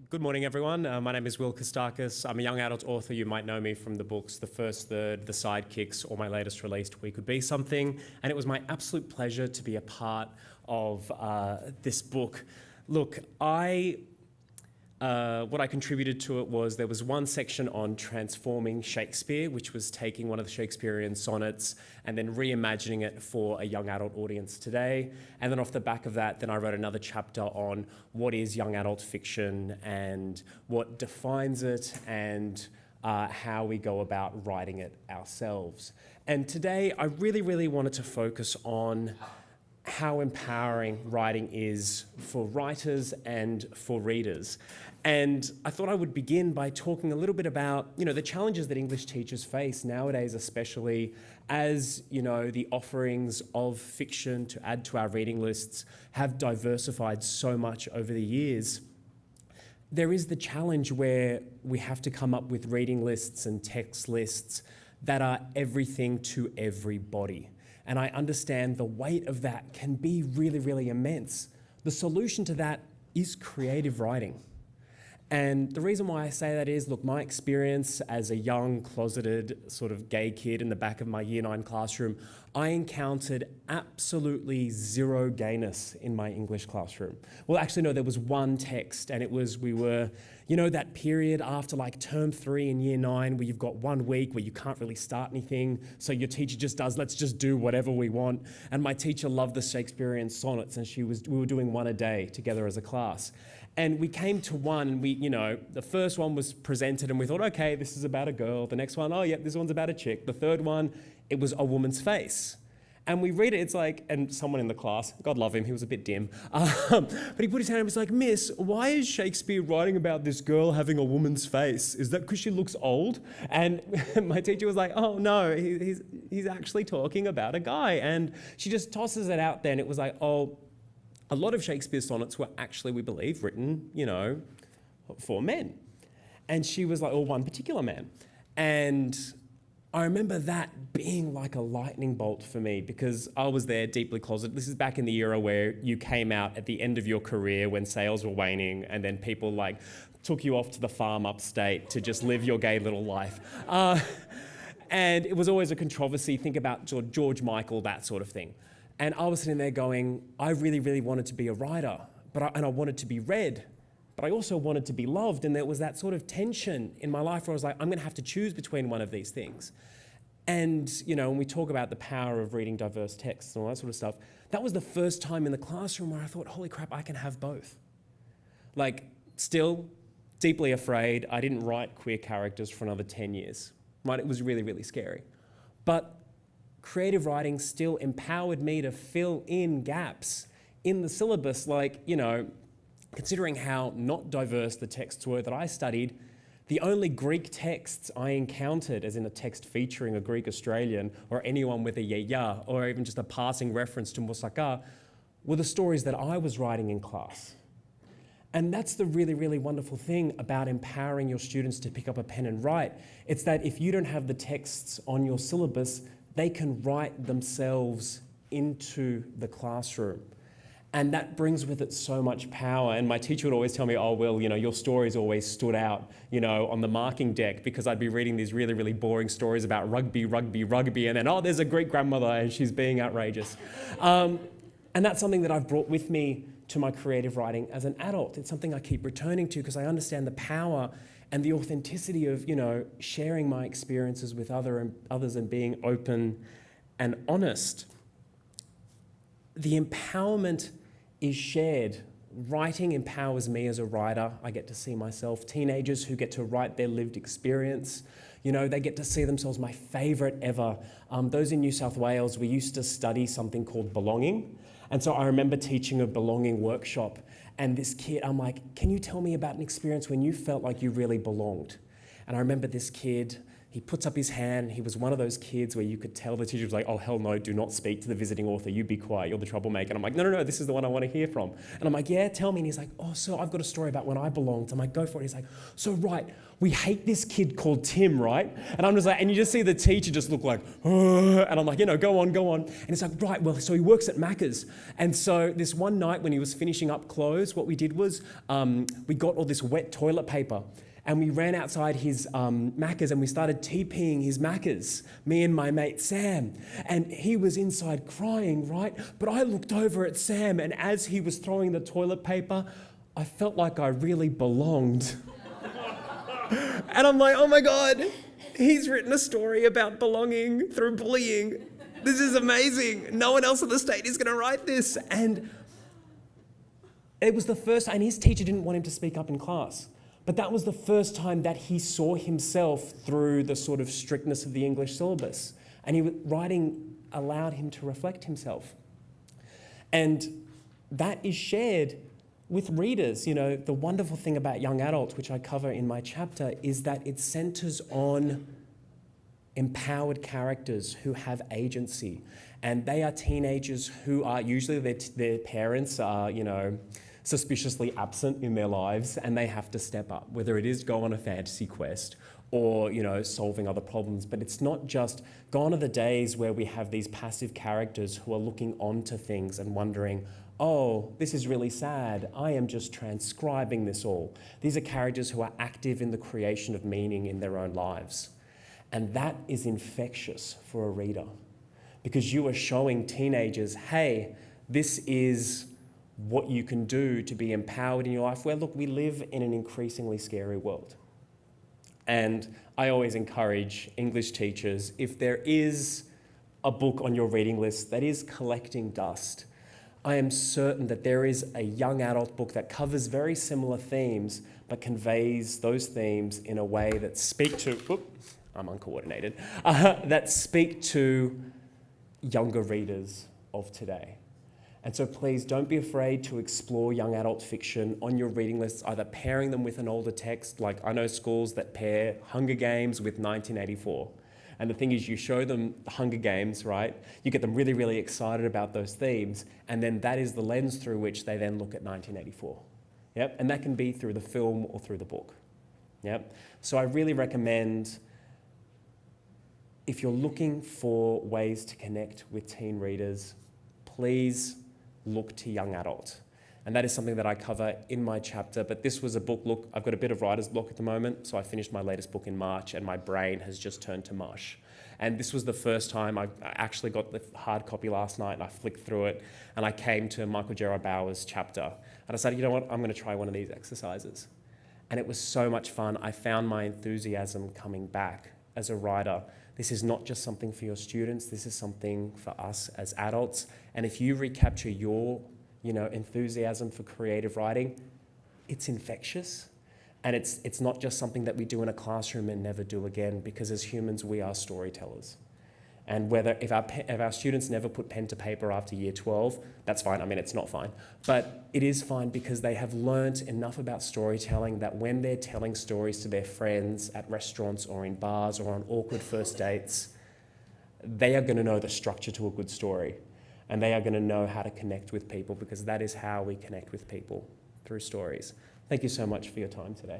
Good morning, everyone. My name is Will Kostakis. I'm a young adult author. You might know me from the books The First Third, The Sidekicks, or my latest released, We Could Be Something. And it was my absolute pleasure to be a part of this book. Look, what I contributed to it was there was one section on transforming Shakespeare, which was taking one of the Shakespearean sonnets and then reimagining it for a young adult audience today. And then off the back of that, then I wrote another chapter on what is young adult fiction and what defines it and how we go about writing it ourselves. And today, I really wanted to focus on how empowering writing is for writers and for readers. And I thought I would begin by talking a little bit about, the challenges that English teachers face nowadays, especially as, the offerings of fiction to add to our reading lists have diversified so much over the years. There is the challenge where we have to come up with reading lists and text lists that are everything to everybody. And I understand the weight of that can be really immense. The solution to that is creative writing. And the reason why I say that is, look, my experience as a young, closeted, sort of gay kid in the back of my Year 9 classroom, I encountered absolutely zero gayness in my English classroom. Well, actually, no, there was one text, and it was, we were, that period after like term 3 in Year 9 where you've got 1 week where you can't really start anything, so your teacher just does, let's just do whatever we want. And my teacher loved the Shakespearean sonnets, and we were doing one a day together as a class. And we came to one, and the first one was presented, and we thought, okay, this is about a girl. The next one, oh, yeah, this one's about a chick. The third one, it was a woman's face. And we read it, it's like, and someone in the class, God love him, he was a bit dim, but he put his hand up and was like, Miss, why is Shakespeare writing about this girl having a woman's face? Is that because she looks old? And my teacher was like, oh no, he's actually talking about a guy. And she just tosses it out there, and it was like, oh, a lot of Shakespeare's sonnets were actually, we believe, written, for men. And she was like, oh, one particular man. And I remember that being like a lightning bolt for me because I was there deeply closeted. This is back in the era where you came out at the end of your career when sales were waning and then people took you off to the farm upstate to just live your gay little life. And it was always a controversy. Think about George Michael, that sort of thing. And I was sitting there going, I really wanted to be a writer, and I wanted to be read, but I also wanted to be loved. And there was that sort of tension in my life where I was like, I'm going to have to choose between one of these things. And, when we talk about the power of reading diverse texts and all that sort of stuff, that was the first time in the classroom where I thought, holy crap, I can have both. Still deeply afraid. I didn't write queer characters for another 10 years, right? It was really scary. But creative writing still empowered me to fill in gaps in the syllabus, considering how not diverse the texts were that I studied. The only Greek texts I encountered, as in a text featuring a Greek Australian or anyone with a ya or even just a passing reference to moussaka, were the stories that I was writing in class. And that's the really wonderful thing about empowering your students to pick up a pen and write. It's that if you don't have the texts on your syllabus, they can write themselves into the classroom. And that brings with it so much power. And my teacher would always tell me, oh, Will, your stories always stood out, on the marking deck because I'd be reading these really boring stories about rugby. And then, oh, there's a Greek grandmother and she's being outrageous. And that's something that I've brought with me to my creative writing as an adult. It's something I keep returning to because I understand the power and the authenticity of, sharing my experiences with others and being open and honest. The empowerment is shared. Writing empowers me as a writer. I get to see myself. Teenagers who get to write their lived experience, they get to see themselves. My favourite ever, those in New South Wales, we used to study something called belonging. And so I remember teaching a belonging workshop, and this kid, I'm like, can you tell me about an experience when you felt like you really belonged? And I remember this kid he puts up his hand. He was one of those kids where you could tell the teacher was like, oh, hell no, do not speak to the visiting author. You be quiet, you're the troublemaker. And I'm like, no, this is the one I want to hear from. And I'm like, yeah, tell me. And he's like, oh, so I've got a story about when I belonged. I'm like, go for it. He's like, so right, we hate this kid called Tim, right? And I'm just like, and you just see the teacher just look like, and I'm like, go on. And he's like, right, well, so he works at Macca's. And so this one night when he was finishing up clothes, what we did was we got all this wet toilet paper. And we ran outside his Macca's and we started TPing his Macca's, me and my mate Sam. And he was inside crying, right? But I looked over at Sam, and as he was throwing the toilet paper, I felt like I really belonged. And I'm like, oh my God, he's written a story about belonging through bullying. This is amazing. No one else in the state is going to write this. And it was the first, and his teacher didn't want him to speak up in class. But that was the first time that he saw himself through the sort of strictness of the English syllabus. And writing allowed him to reflect himself. And that is shared with readers. The wonderful thing about young adults, which I cover in my chapter, is that it centers on empowered characters who have agency. And they are teenagers who are usually their parents are, suspiciously absent in their lives, and they have to step up, whether it is go on a fantasy quest or, solving other problems. But it's not just, gone are the days where we have these passive characters who are looking onto things and wondering, oh, this is really sad. I am just transcribing this all. These are characters who are active in the creation of meaning in their own lives. And that is infectious for a reader, because you are showing teenagers, hey, this is what you can do to be empowered in your life, where, look, we live in an increasingly scary world. And I always encourage English teachers, if there is a book on your reading list that is collecting dust, I am certain that there is a young adult book that covers very similar themes, but conveys those themes in a way that speak to, I'm uncoordinated, that speak to younger readers of today. And so please don't be afraid to explore young adult fiction on your reading lists, either pairing them with an older text, like I know schools that pair Hunger Games with 1984. And the thing is, you show them Hunger Games, right? You get them really, really excited about those themes, and then that is the lens through which they then look at 1984. Yep, and that can be through the film or through the book. Yep. So I really recommend, if you're looking for ways to connect with teen readers, please look to young adult. And that is something that I cover in my chapter. But this was a book, look, I've got a bit of writer's block at the moment. So I finished my latest book in March and my brain has just turned to mush. And this was the first time I actually got the hard copy last night, and I flicked through it and I came to Michael Gerard Bauer's chapter. And I decided, you know what, I'm going to try one of these exercises. And it was so much fun. I found my enthusiasm coming back as a writer. This is not just something for your students, this is something for us as adults. And if you recapture your, enthusiasm for creative writing, it's infectious. And it's not just something that we do in a classroom and never do again, because as humans, we are storytellers. And if our students never put pen to paper after year 12, that's fine. I mean, it's not fine. But it is fine because they have learnt enough about storytelling that when they're telling stories to their friends at restaurants or in bars or on awkward first dates, they are going to know the structure to a good story. And they are going to know how to connect with people, because that is how we connect with people, through stories. Thank you so much for your time today.